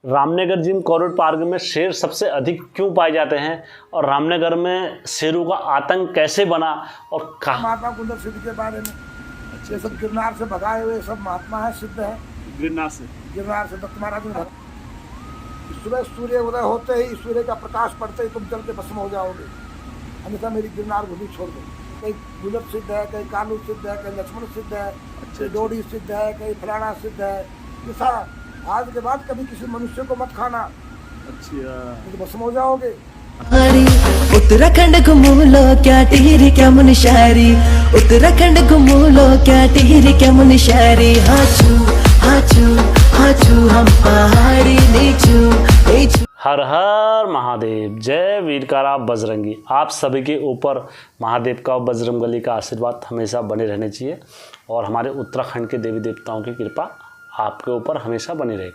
Ramnagar gym corridor park में शेर सबसे अधिक क्यों पाए जाते हैं और रामनगर में शेरों का आतंक कैसे बना और कहाँ? महात्मा कुंदर सिद्ध के बारे में ये सब गिरनार से भगाए हुए सब महात्मा है, सिद्ध है। गिरनार से दत्त महाराज ने सुबह सूर्य उदय होते ही, सूर्य का प्रकाश पड़ते ही तुम जल के भस्म हो जाओगे, अन्यथा मेरी गिरनार भूमि छोड़ दो। कहीं गुलब सिद्ध है, कहीं कालू सिद्ध है, कहीं लक्ष्मण सिद्ध है, कहीं डोडी सिद्ध है, कहीं फलाना सिद्ध है। ये सारा आज के बाद कभी किसी मनुष्य को मत खाना, तो भस्म हो जाओगे। उत्तराखंड घूमू लो क्या टिहरी क्या मुनशारी, उत्तराखंड घूमू लो क्या टिहरी क्या मुनशारी। हाचू हम पहाड़ी नीचू। हर हर महादेव, जय वीरकारा बजरंगी। आप सभी के ऊपर महादेव का बजरंगबली का आशीर्वाद हमेशा बने रहने चाहिए और हमारे उत्तराखंड के देवी देवताओं की कृपा आपके ऊपर हमेशा बनी रहे।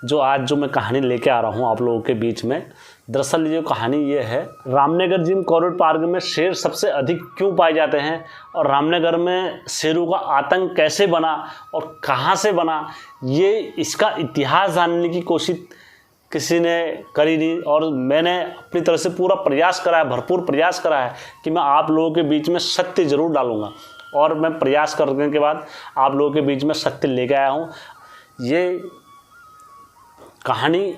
जो मैं कहानी लेके आ रहा हूँ आप लोगों के बीच में, दरअसल ये कहानी ये है, रामनगर जिम कॉरिडोर पार्क में शेर सबसे अधिक क्यों पाए जाते हैं और रामनगर में शेरों का आतंक कैसे बना और कहाँ से बना, ये इसका इतिहास जानने की कोशिश किसी ने करी नहीं और मैंने अपनी तरफ से पूरा प्रयास करा है, भरपूर प्रयास करा है कि मैं आप लोगों के बीच में सत्य ज़रूर डालूँगा और मैं प्रयास करने के बाद आप लोगों के बीच में सत्य लेके आया हूँ। ये कहानी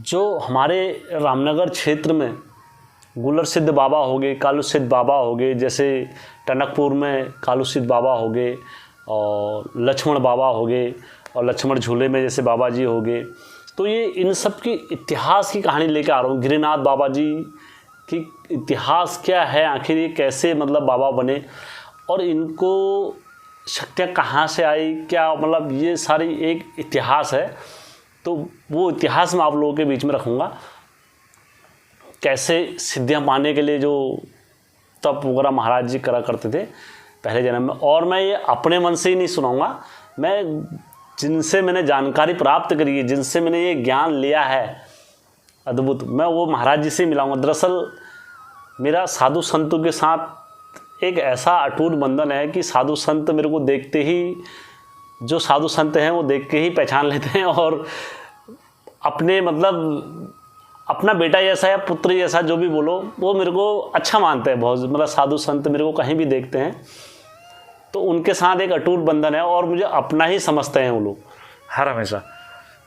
जो हमारे रामनगर क्षेत्र में गुलर सिद्ध बाबा हो गए, कालू सिद्ध बाबा हो गए, जैसे टनकपुर में कालू सिद्ध बाबा हो गए और लक्ष्मण बाबा हो गए और लक्ष्मण झूले में जैसे बाबा जी हो गए, तो ये इन सब की इतिहास की कहानी लेकर आ रहा हूँ। गिरिनाथ बाबा जी की इतिहास क्या है, आखिर ये कैसे मतलब बाबा बने और इनको शक्तियाँ कहाँ से आई, क्या मतलब ये सारी एक इतिहास है। तो वो इतिहास मैं आप लोगों के बीच में रखूँगा, कैसे सिद्धियाँ पाने के लिए जो तप वगैरह महाराज जी करा करते थे पहले जन्म में। और मैं ये अपने मन से ही नहीं सुनाऊँगा, मैं जिनसे मैंने जानकारी प्राप्त करी है, जिनसे मैंने ये ज्ञान लिया है अद्भुत, मैं वो महाराज जी से मिलाऊँगा। दरअसल मेरा साधु संतों के साथ एक ऐसा अटूट बंधन है कि साधु संत मेरे को देखते ही, जो साधु संत हैं वो देख के ही पहचान लेते हैं और अपने मतलब अपना बेटा जैसा या पुत्र जैसा जो भी बोलो, वो मेरे को अच्छा मानते हैं बहुत। मतलब साधु संत मेरे को कहीं भी देखते हैं तो उनके साथ एक अटूट बंधन है और मुझे अपना ही समझते हैं वो लोग, हर हमेशा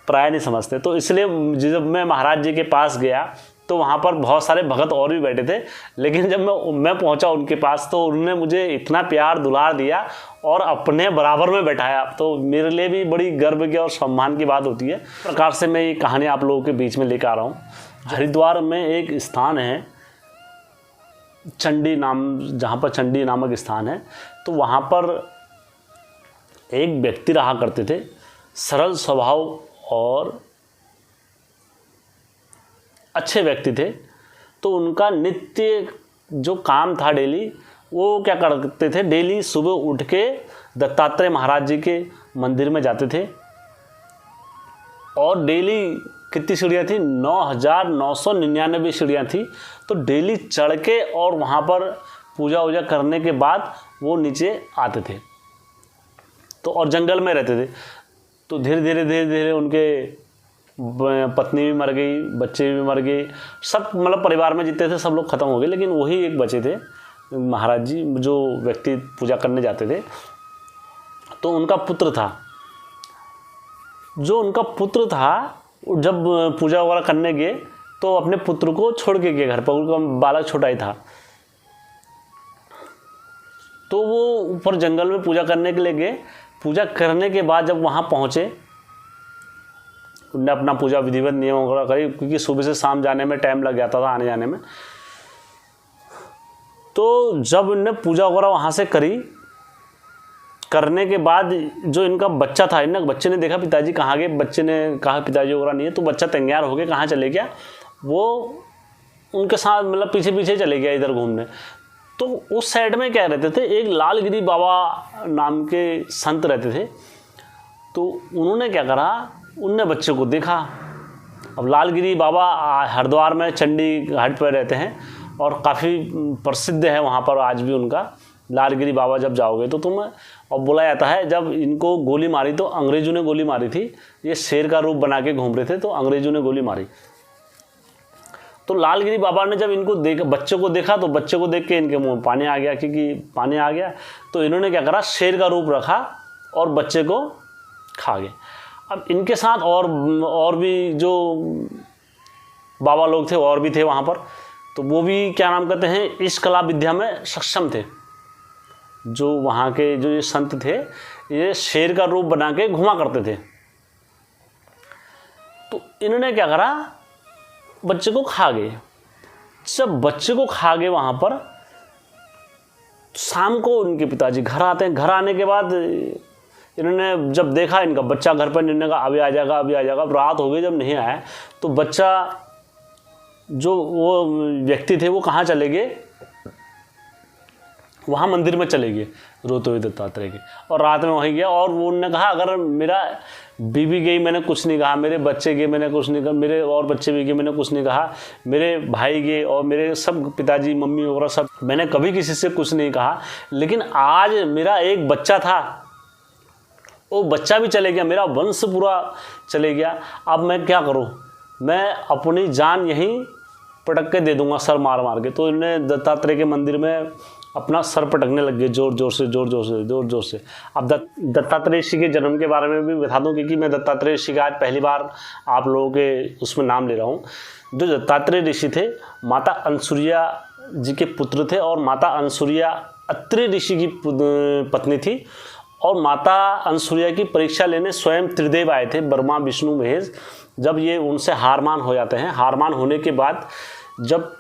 प्राय नहीं समझते। तो इसलिए जब मैं महाराज जी के पास गया तो वहाँ पर बहुत सारे भगत और भी बैठे थे, लेकिन जब मैं पहुँचा उनके पास तो उन्होंने मुझे इतना प्यार दुलार दिया और अपने बराबर में बैठाया। तो मेरे लिए भी बड़ी गर्व की और सम्मान की बात होती है। इस प्रकार से मैं ये कहानी आप लोगों के बीच में लेकर आ रहा हूँ। हरिद्वार में एक स्थान है चंडी नाम, जहाँ पर चंडी नामक स्थान है, तो वहाँ पर एक व्यक्ति रहा करते थे, सरल स्वभाव और अच्छे व्यक्ति थे। तो उनका नित्य जो काम था डेली, वो क्या करते थे, डेली सुबह उठ के दत्तात्रेय महाराज जी के मंदिर में जाते थे और डेली कितनी सीढ़ियाँ थी, 9,999 सीढ़ियाँ थी। तो डेली चढ़ के और वहाँ पर पूजा वूजा करने के बाद वो नीचे आते थे। तो और जंगल में रहते थे। तो धीरे धीरे उनके पत्नी भी मर गई, बच्चे भी मर गए, सब मतलब परिवार में जितने थे सब लोग ख़त्म हो गए, लेकिन वही एक बचे थे महाराज जी, जो व्यक्ति पूजा करने जाते थे। तो उनका पुत्र था, जो उनका पुत्र था, जब पूजा वगैरह करने गए तो अपने पुत्र को छोड़ के गए घर पर, उनका बालक छोटा ही था। तो वो ऊपर जंगल में पूजा करने के लिए गए। पूजा करने के बाद जब वहाँ पहुँचे, उनने अपना पूजा विधिवत नियम वगैरह करी, क्योंकि सुबह से शाम जाने में टाइम लग जाता था आने जाने में। तो जब उनने पूजा वगैरह वहाँ से करी, करने के बाद जो इनका बच्चा था, बच्चे ने देखा पिताजी कहाँ गए, बच्चे ने कहा पिताजी वगैरह नहीं है। तो बच्चा तैयार हो गया, कहाँ चले गया, वो उनके साथ मतलब पीछे पीछे चले गया इधर घूमने। तो उस साइड में क्या रहते थे, एक लालगिरी बाबा नाम के संत रहते थे। तो उन्होंने क्या करा, उनने बच्चे को देखा। अब लालगिरी बाबा हरिद्वार में चंडी घाट पर रहते हैं और काफ़ी प्रसिद्ध है वहाँ पर आज भी उनका लालगिरी बाबा जब जाओगे तो तुम, और बोला जाता है जब इनको गोली मारी तो अंग्रेजों ने गोली मारी थी, ये शेर का रूप बना के घूम रहे थे तो अंग्रेजों ने गोली मारी। तो लालगिरी बाबा ने जब इनको देखा, बच्चे को देखा, तो बच्चे को देख के इनके मुंह में पानी आ गया, क्योंकि पानी आ गया। तो इन्होंने क्या करा, शेर का रूप रखा और बच्चे को खा गए। अब इनके साथ और भी जो बाबा लोग थे और भी थे वहाँ पर, तो वो भी क्या नाम कहते हैं, इस कला विद्या में सक्षम थे। जो वहाँ के जो ये संत थे, ये शेर का रूप बना के घुमा करते थे। तो इन्होंने क्या करा, बच्चे को खा गए। जब बच्चे को खा गए वहाँ पर, शाम को उनके पिताजी घर आते हैं। घर आने के बाद इन्होंने जब देखा इनका बच्चा घर पर, इन्होंने कहा अभी आ जाएगा, अभी आ जाएगा। रात हो गई, जब नहीं आया तो बच्चा, जो वो व्यक्ति थे वो कहाँ चले गए, वहाँ मंदिर में चले गए रोते हुए दत्तात्रेय के, और रात में वहीं गया। और वो उन्होंने कहा अगर मेरा बीवी गई मैंने कुछ नहीं कहा, मेरे बच्चे गए मैंने कुछ नहीं कहा, मेरे और बच्चे भी गए मैंने कुछ नहीं कहा, मेरे भाई गए और मेरे सब पिताजी मम्मी वगैरह सब, मैंने कभी किसी से कुछ नहीं कहा। लेकिन आज मेरा एक बच्चा था, वो बच्चा भी चले गया, मेरा वंश पूरा चले गया। अब मैं क्या करूं, मैं अपनी जान यहीं पटक के दे दूंगा, सर मार मार के। तो इन्होंने दत्तात्रेय के मंदिर में अपना सर पटकने लग गए, जोर जोर से। अब दत्तात्रेय ऋषि के जन्म के बारे में भी बता दूं, क्योंकि मैं दत्तात्रेय ऋषि का आज पहली बार आप लोगों के उसमें नाम ले रहा हूँ। जो दत्तात्रेय ऋषि थे, माता अनसुईया जी के पुत्र थे, और माता अनसुईया अत्रि ऋषि की पत्नी थी। और माता अनसुईया की परीक्षा लेने स्वयं त्रिदेव आए थे, ब्रह्मा विष्णु महेश। जब ये उनसे हारमान हो जाते हैं, हारमान होने के बाद जब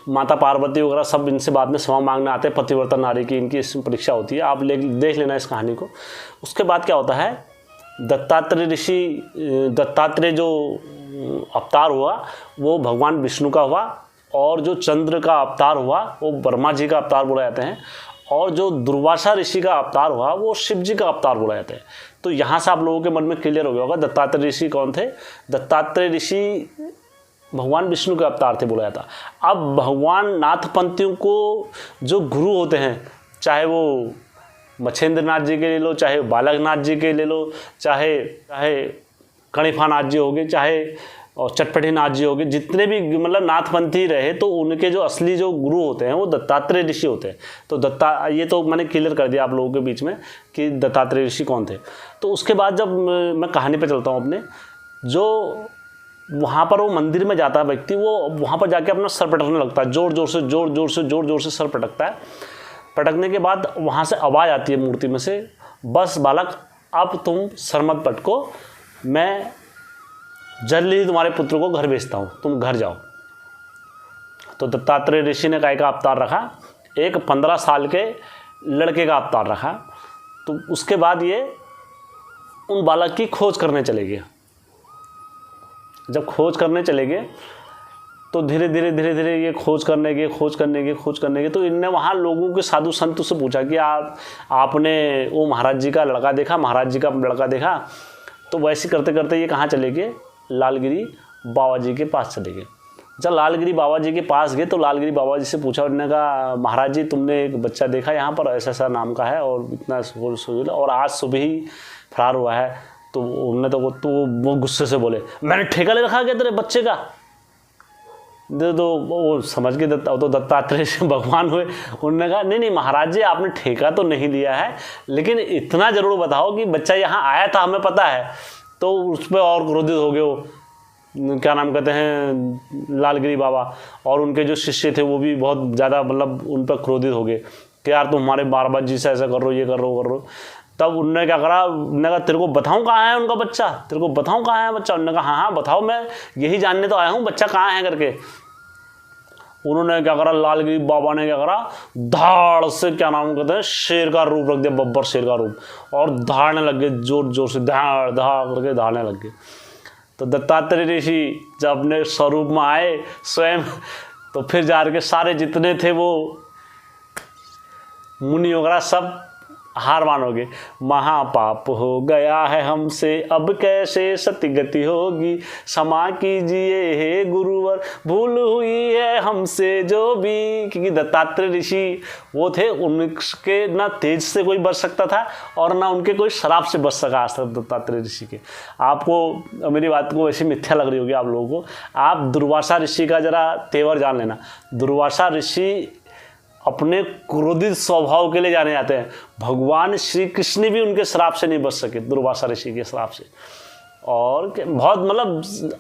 माता पार्वती वगैरह सब इनसे बाद में क्षमा मांगने आते हैं, पतिव्रता नारी की इनकी इसमें परीक्षा होती है, आप देख लेना इस कहानी को। उसके बाद क्या होता है, दत्तात्रेय जो अवतार हुआ वो भगवान विष्णु का हुआ, और जो चंद्र का अवतार हुआ वो ब्रह्मा जी का अवतार बोला जाते हैं, और जो दुर्वासा ऋषि का अवतार हुआ वो शिव जी का अवतार बोला जाता है। तो यहाँ से आप लोगों के मन में क्लियर हो गया होगा दत्तात्रेय ऋषि कौन थे। दत्तात्रेय ऋषि भगवान विष्णु के अवतार थे बोला जाता। अब भगवान नाथपंथियों को जो गुरु होते हैं, चाहे वो मच्छेंद्र नाथ जी के ले लो, चाहे बालक नाथ जी के ले लो, चाहे कणिफा नाथ जी हो गए, चाहे और चटपटी नाथ जी हो गए, जितने भी मतलब नाथपंथी रहे, तो उनके जो असली जो गुरु होते हैं वो दत्तात्रेय ऋषि होते हैं। तो ये तो मैंने क्लियर कर दिया आप लोगों के बीच में कि दत्तात्रेय ऋषि कौन थे। तो उसके बाद जब मैं कहानी पे चलता हूँ अपने, जो वहाँ पर वो मंदिर में जाता है व्यक्ति, वो वहाँ पर जाके अपना सर पटकने लगता है, जोर जोर से सर पटकता है। पटकने के बाद वहाँ से आवाज़ आती है मूर्ति में से, बस बालक अब तुम सर मत पटको, मैं जल्दी ही तुम्हारे पुत्र को घर भेजता हूँ, तुम घर जाओ। तो दत्तात्रेय ऋषि ने काय का अवतार रखा, एक 15 साल के लड़के का अवतार रखा। तो उसके बाद ये उन बालक की खोज करने चले गए। जब खोज करने चले गए तो धीरे धीरे ये खोज करने गए। तो इनने वहाँ लोगों के साधु संतों से पूछा कि आपने वो महाराज जी का लड़का देखा। तो वैसे करते करते ये कहाँ चले गए, लालगिरी बाबा जी के पास चले गए। जब लालगिरी बाबा जी के पास गए तो लालगिरी बाबा जी से पूछा, उन्होंने कहा महाराज जी तुमने एक बच्चा देखा यहाँ पर ऐसा नाम का है और इतना और आज सुबह ही फरार हुआ है। तो उन्होंने तो वो गुस्से से बोले, मैंने ठेका ले रखा क्या तेरे बच्चे का। तो वो समझ के तो दत्तात्रेय भगवान हुए। उन्होंने कहा नहीं महाराज जी आपने ठेका तो नहीं लिया है, लेकिन इतना ज़रूर बताओ कि बच्चा यहाँ आया था हमें पता है। तो उस पर और क्रोधित हो गए वो, क्या नाम कहते हैं, लालगिरी बाबा। और उनके जो शिष्य थे वो भी बहुत ज़्यादा मतलब उन पर क्रोधित हो गए कि यार तुम हमारे बार जी से ऐसा कर रहे हो, ये कर रहे हो। तब उन्होंने क्या करा, उन्होंने कहा तेरे को बताऊँ कहाँ है उनका बच्चा, तेरे को बताऊँ कहाँ है बच्चा। उन्होंने कहा हाँ बताओ, मैं यही जानने तो आया हूँ बच्चा कहाँ है करके। उन्होंने क्या करा, लालगिरी बाबा ने क्या करा, धाड़ से क्या नाम कहते हैं शेर का रूप रख दिया, बब्बर शेर का रूप, और धाड़ने लग गए जोर से, धाड़ करके धाड़ने लग गए। तो दत्तात्रेय ऋषि जब अपने स्वरूप में आए स्वयं, तो फिर जा के सारे जितने थे वो मुनि वगैरह सब हार मानोगे। महापाप हो गया है हमसे, अब कैसे सती गति होगी, क्षमा कीजिए हे गुरुवर, भूल हुई है हमसे जो भी। क्योंकि दत्तात्रेय ऋषि वो थे, उनके ना तेज से कोई बच सकता था और ना उनके कोई शराब से बच सका आज तक दत्तात्रेय ऋषि के। आपको मेरी बात को वैसी मिथ्या लग रही होगी आप लोगों को, आप दुर्वासा ऋषि का जरा तेवर जान लेना। दुर्वासा ऋषि अपने क्रोधित स्वभाव के लिए जाने जाते हैं। भगवान श्री कृष्ण भी उनके श्राप से नहीं बच सके, दुर्वासा ऋषि के श्राप से। और बहुत मतलब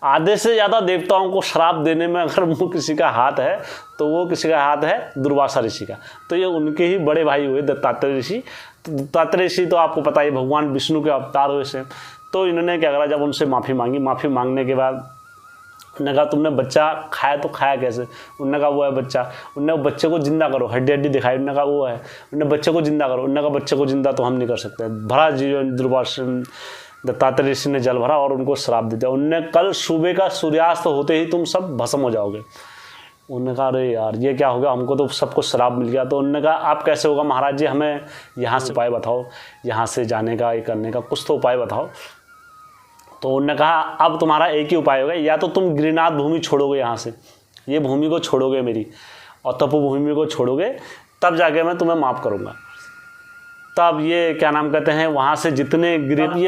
आधे से ज़्यादा देवताओं को श्राप देने में अगर वो किसी का हाथ है तो वो किसी का हाथ है दुर्वासा ऋषि का। तो ये उनके ही बड़े भाई हुए दत्तात्रेय ऋषि। तो दत्तात्रेय ऋषि तो आपको पता ही भगवान विष्णु के अवतार हुए से। तो इन्होंने क्या करा, जब उनसे माफ़ी मांगी, माफ़ी मांगने के बाद उन्होंने कहा तुमने बच्चा खाया तो खाया कैसे? उन्होंने कहा वो है बच्चा। उन्होंने बच्चे को जिंदा करो, हड्डी हड्डी दिखाई, उन्होंने कहा वो है। उन्होंने बच्चे को जिंदा करो, उन्होंने कहा बच्चे को जिंदा तो हम नहीं कर सकते। भरा जीवन दुर्वासा दत्तात्रेय ऋषि ने जल भरा और उनको श्राप दे दिया। उन्होंने कल सुबह का सूर्यास्त होते ही तुम सब भस्म हो जाओगे। उन्होंने कहा अरे यार ये क्या हो गया, हमको तो सबको श्राप मिल गया। तो उन्होंने कहा आप कैसे होगा महाराज जी, हमें यहाँ से उपाय बताओ, यहाँ से जाने का, ये करने का कुछ तो उपाय बताओ। तो उन्होंने कहा अब तुम्हारा एक ही उपाय होगा, या तो तुम गिरिनाथ भूमि छोड़ोगे, यहाँ से ये भूमि को छोड़ोगे मेरी, और तपोभूमि को छोड़ोगे, तब जाके मैं तुम्हें माफ़ करूँगा। तब ये क्या नाम कहते हैं, वहाँ से जितने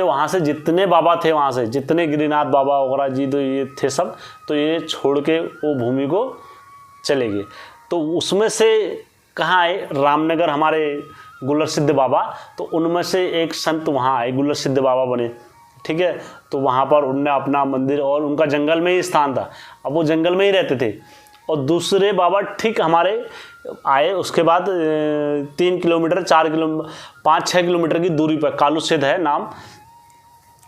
वहाँ से जितने बाबा थे, वहाँ से जितने गिरिनाथ बाबा वगैरह जी तो ये थे सब, तो ये छोड़ के वो भूमि को चले गए। तो उसमें से कहाँ आए, रामनगर हमारे गुलर सिद्ध बाबा, तो उनमें से एक संत वहाँ आए, गुलर सिद्ध बाबा बने। ठीक है, तो वहाँ पर उनने अपना मंदिर, और उनका जंगल में ही स्थान था, अब वो जंगल में ही रहते थे। और दूसरे बाबा ठीक हमारे आए, उसके बाद 3 किलोमीटर 4 किलोमीटर 5-6 किलोमीटर की दूरी पर कालूसिद्ध है नाम।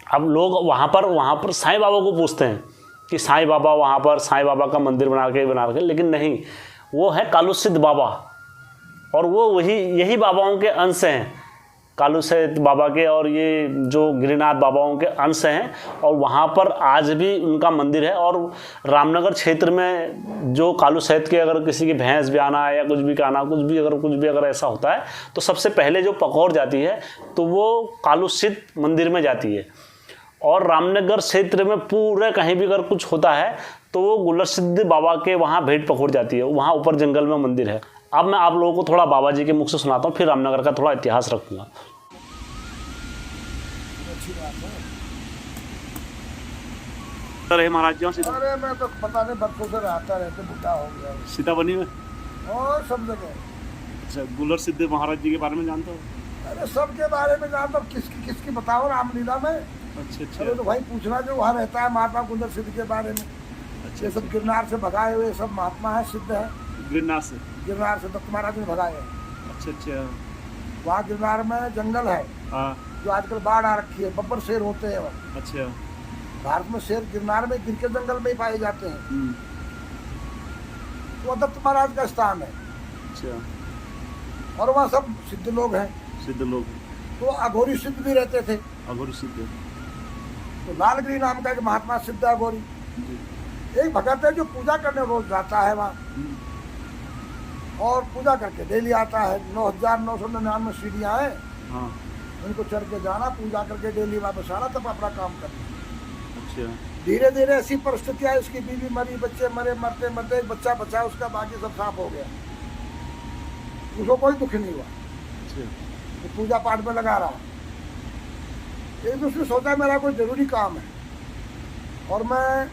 अब लोग वहाँ पर साईं बाबा को पूछते हैं कि साईं बाबा, वहाँ पर साईं बाबा का मंदिर बना के, लेकिन नहीं, वो है कालूसिद्ध बाबा, और वो यही बाबाओं के अंश हैं, कालूसिद्ध बाबा के, और ये जो गिरिनाथ बाबाओं के अंश हैं। और वहाँ पर आज भी उनका मंदिर है। और रामनगर क्षेत्र में जो कालूसिद्ध के अगर किसी की भैंस ब्याना है या कुछ भी कहना, कुछ भी अगर ऐसा होता है, तो सबसे पहले जो पकौड़ जाती है तो वो कालूसिद्ध मंदिर में जाती है। और रामनगर क्षेत्र में पूरे कहीं भी अगर कुछ होता है तो वो गुलर सिद्ध बाबा के वहाँ भेंट पकौड़ जाती है, वहाँ ऊपर जंगल में मंदिर है। अब मैं आप लोगों को थोड़ा बाबा जी के मुख से सुनाता हूँ, फिर रामनगर का थोड़ा इतिहास रखूँगा। रहे महाराज जी? अरे मैं तो पता नहीं बरसों से रहता रहते बुढ़ा हो गया सीताबनी में और सब जगह। अच्छा, गुलर सिद्ध महाराज जी के बारे में जानते हो? अरे सबके बारे में जानता हूँ, किसकी बताओ रामलीला में। अच्छा। अरे तो भाई पूछना जो वहाँ रहता है महात्मा गुलर सिद्ध के बारे में। अच्छा, ये सब गिरनार से भगाए हुए सब महात्मा है, सिद्ध है। गिरनार से दत्त महाराज ने भगाए हैं। अच्छा। वहाँ गिरनार में जंगल है, हाँ। जो आजकल बाढ़ आ रखी है, बब्बर शेर होते हैं वहाँ। अच्छा। भारत में शेर गिरनार में, गिर के जंगल में ही पाए जाते हैं। तो दत्त महाराज का स्थान है। अच्छा। और वहाँ सब सिद्ध लोग हैं। सिद्ध लोग तो अघोरी सिद्ध भी रहते थे। अघोरी सिद्ध, तो लालगिरी नाम का एक महात्मा सिद्ध अघोरी, एक भगत है जो पूजा करने रोज जाता है वहाँ, और पूजा करके डेली आता है। 9,999 सीढ़ियाँ हैं। हाँ। उनको चढ़ के जाना, पूजा करके डेली वापस आना, तब अपना काम करना। अच्छा। धीरे धीरे ऐसी परिस्थितियाँ, इसकी बीवी मरी, बच्चे मरे, मरते मरते एक बच्चा बचा, उसका बाकी सब साफ हो गया, उसको कोई दुख नहीं हुआ। तो पूजा पाठ में लगा रहा। एक दूसरे सोचा मेरा कोई जरूरी काम है और मैं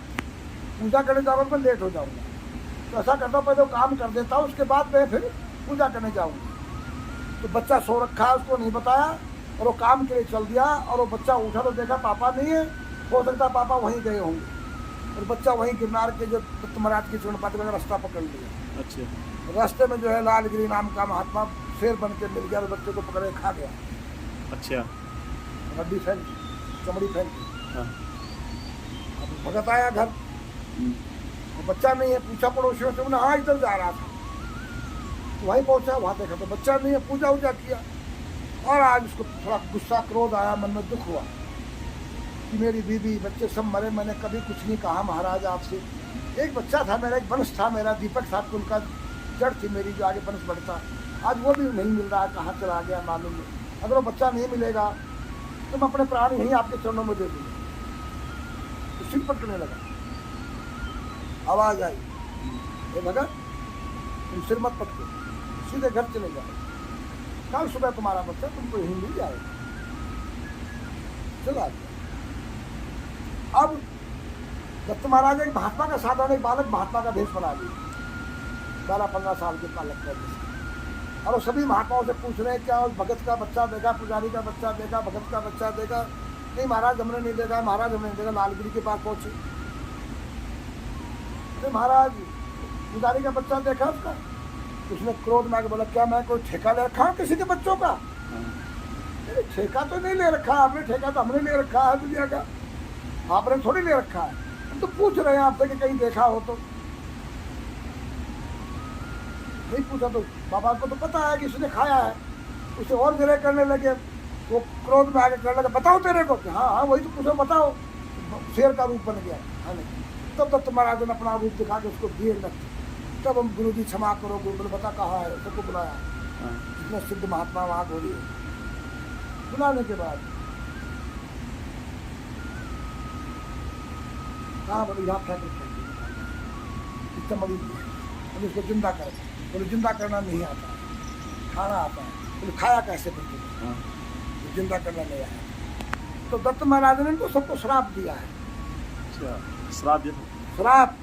पूजा करने जाऊँगा, मैं लेट हो जाऊँगा, तो ऐसा करता हूँ पहले काम कर देता हूँ, उसके बाद मैं फिर पूजा करने जाऊँगा। तो बच्चा सो रखा है, उसको नहीं बताया, और वो काम के लिए चल दिया। और वो बच्चा उठा तो देखा पापा नहीं है, हो सकता पापा वहीं गए होंगे, और बच्चा वहीं गिरनार के जो दत्त महाराज की चूर्ण पाते में रास्ता पकड़ लिया। अच्छा। रास्ते में जो है लालगिरी नाम का महात्मा शेर बन के मिल गया, और बच्चे को पकड़े खा गया। अच्छा। हड्डी फैल गई, चमड़ी फैल गई। हाँ। अब भगत आया घर, वो बच्चा नहीं है, पूछा पड़ोसियों से, उन्हें हाँ इधर जा रहा था, तो वहीं पहुंचा, वहाँ देखा तो बच्चा नहीं है। पूजा वूजा किया, और आज उसको थोड़ा गुस्सा क्रोध आया, मन में दुख हुआ कि मेरी बीवी बच्चे सब मरे, मैंने कभी कुछ नहीं कहा महाराज आपसे। एक बच्चा था मेरा, एक वंश था मेरा, दीपक साहब, उनका जड़ थी मेरी, जो आगे वंश बढ़ता, आज वो भी नहीं मिल रहा है, कहाँ चला गया मालूम नहीं। अगर वो बच्चा नहीं मिलेगा तो मैं अपने प्राण यहीं आपके चरणों में दे दूँगा। तो सिर पटकने लगा, आवाज़ आई, ए भगत तुम सिर मत पटको, सीधे घर चले जाओ, कल सुबह तुम्हारा बच्चा तुमको यहीं मिल जाएगा। चला गया। अब दत्त महाराज एक महात्मा का साधारण एक बालक महात्मा का भेष बना दिया, 12-15 साल के बालक का भेष। और सभी महात्माओं से पूछ रहे हैं क्या उस भगत का बच्चा देखा, पुजारी का बच्चा देखा, भगत का बच्चा देखा? नहीं महाराज हमने नहीं देखा, महाराज हमने नहीं देखा। लालगिरी के पास पहुंचे, अरे महाराज पुजारी का बच्चा देखा उसका? उसने क्रोध में आके बोला क्या मैं कोई ठेका ले रखा हूँ किसी के बच्चों का? ठेका तो नहीं ले रखा आपने, ठेका तो हमने ले रखा है दुनिया का, आपने थोड़ी ले रखा है। हम तो पूछ रहे हैं आपसे कि कहीं देखा हो तो। नहीं पूछा तो बाबा को तो पता है कि इसने खाया है। उसे और गिरे करने लगे, वो क्रोध में आगे करने लगे बताओ तेरे को? हाँ हाँ वही तो पूछो बताओ। शेर का रूप बन गया। हाँ नहीं, तब दत्त महाराज ने अपना रूप दिखा के उसको दिए लगते। तब हम गुरु जी क्षमा करो, गुरु ने बता कहा है, सबको बुलाया, जितने सिद्ध महात्मा वहाँ बोली। बुलाने के बाद कहाँ बोले यहाँ फेंक इतना मरीज बोले उसको जिंदा कर। बोले जिंदा करना नहीं आता, खाना आता है। बोले खाया कैसे बोलते? जिंदा करना नहीं आया। तो दत्त महाराज ने इनको सबको श्राप दिया है। श्राप दिया? श्राप,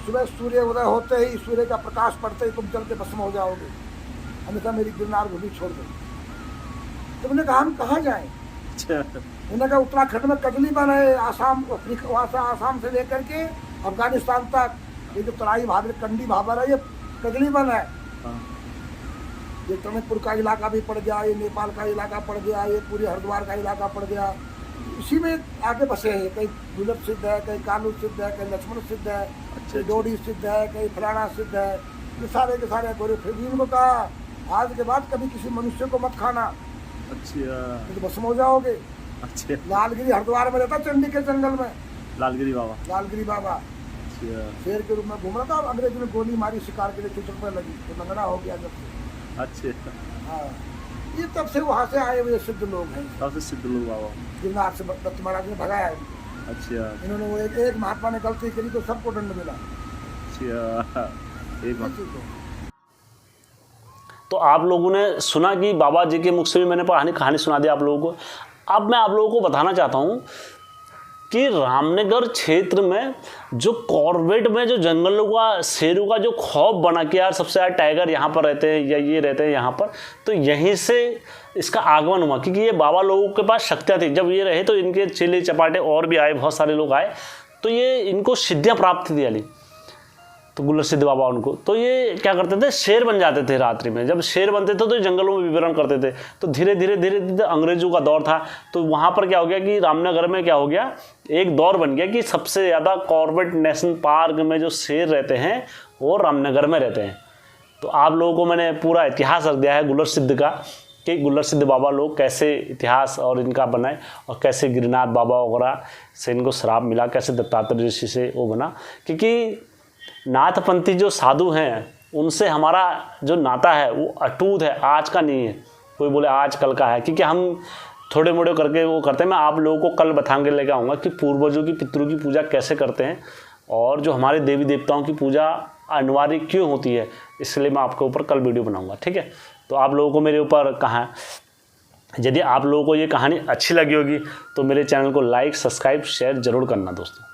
सुबह सूर्य उदय होते ही, सूर्य का प्रकाश पड़ते ही तुम चल के भस्म हो जाओगे, अन्यथा मेरी गिरनार भूमि छोड़ दो। तो उन्होंने कहा हम कहाँ जाएं? उन्होंने कहा उत्तराखंड में कजली बन है, आसाम वहाँ से आसाम से लेकर के अफगानिस्तान तक ये जो तराई भाबर कंडी भाबर है ये कजली बन है। ये टनकपुर का इलाका भी पड़ गया, ये नेपाल का इलाका पड़ गया, ये पूरे हरिद्वार का इलाका पड़ गया। इसी में आगे बसे हैं, कहीं दुर्लभ सिद्ध है, कहीं कालू सिद्ध है, कहीं लक्ष्मण सिद्ध है, कहीं डोडी सिद्ध है, कहीं फलाना सिद्ध है। ये सारे के सारे गोरे। फिर भी उनको कहा आज के बाद कभी किसी मनुष्य को मत खाना, तो भस्म हो जाओगे। लालगिरी हरिद्वार में रहता, चंडी के जंगल में लालगिरी बाबा शेर के रूप में घूम रहा था। अंग्रेज ने गोली मारी, शिकार के लिए चुचक में लगी तो लंगड़ा हो गया जब से। हाँ, ये तब से वहाँ से आए हुए सिद्ध लोग हैं। तब से सिद्ध लोग बाबा गिरनार से दत्त महाराज ने भगाया है। इन्होंने वो एक महात्मा ने गलती करी तो सबको दंड मिला। तो आप लोगों ने सुना कि बाबा जी के मुख से भी मैंने कहानी सुना दी आप लोगों को। अब मैं आप लोगों को बताना चाहता हूँ कि रामनगर क्षेत्र में जो कॉर्बेट में जो जंगलों का शेरों का जो खौफ बना कि यार सबसे ज़्यादा टाइगर यहाँ पर रहते हैं या ये रहते हैं यहाँ पर, तो यहीं से इसका आगमन हुआ। क्योंकि ये बाबा लोगों के पास शक्तियाँ थी, जब ये रहे तो इनके चेले चपाटे और भी आए, बहुत सारे लोग आए, तो ये इनको सिद्धियाँ प्राप्त थी वाली। तो गुल्लर सिद्ध बाबा उनको, तो ये क्या करते थे, शेर बन जाते थे रात्रि में। जब शेर बनते थे तो जंगलों में विचरण करते थे। तो धीरे धीरे अंग्रेजों का दौर था, तो वहाँ पर क्या हो गया कि रामनगर में क्या हो गया, एक दौर बन गया कि सबसे ज़्यादा कॉर्बेट नेशनल पार्क में जो शेर रहते हैं वो रामनगर में रहते हैं। तो आप लोगों को मैंने पूरा इतिहास रख दिया है गुल्लर सिद्ध का, कि गुल्लर सिद्ध बाबा लोग कैसे इतिहास और इनका बनाए और कैसे गिरिनाथ बाबा वगैरह से इनको श्राप मिला, कैसे दत्तात्रेय ऋषि से वो बना। क्योंकि नाथपंथी जो साधु हैं उनसे हमारा जो नाता है वो अटूट है, आज का नहीं है। कोई बोले आज कल का है, क्योंकि हम थोड़े मोड़े करके वो करते हैं। मैं आप लोगों को कल बता के लेकर आऊँगा कि पूर्वजों की पितरों की पूजा कैसे करते हैं और जो हमारे देवी देवताओं की पूजा अनिवार्य क्यों होती है, इसलिए मैं आपके ऊपर कल वीडियो बनाऊँगा, ठीक है। तो आप लोगों को मेरे ऊपर कहाँ, यदि आप लोगों को ये कहानी अच्छी लगी होगी तो मेरे चैनल को लाइक सब्सक्राइब शेयर ज़रूर करना दोस्तों।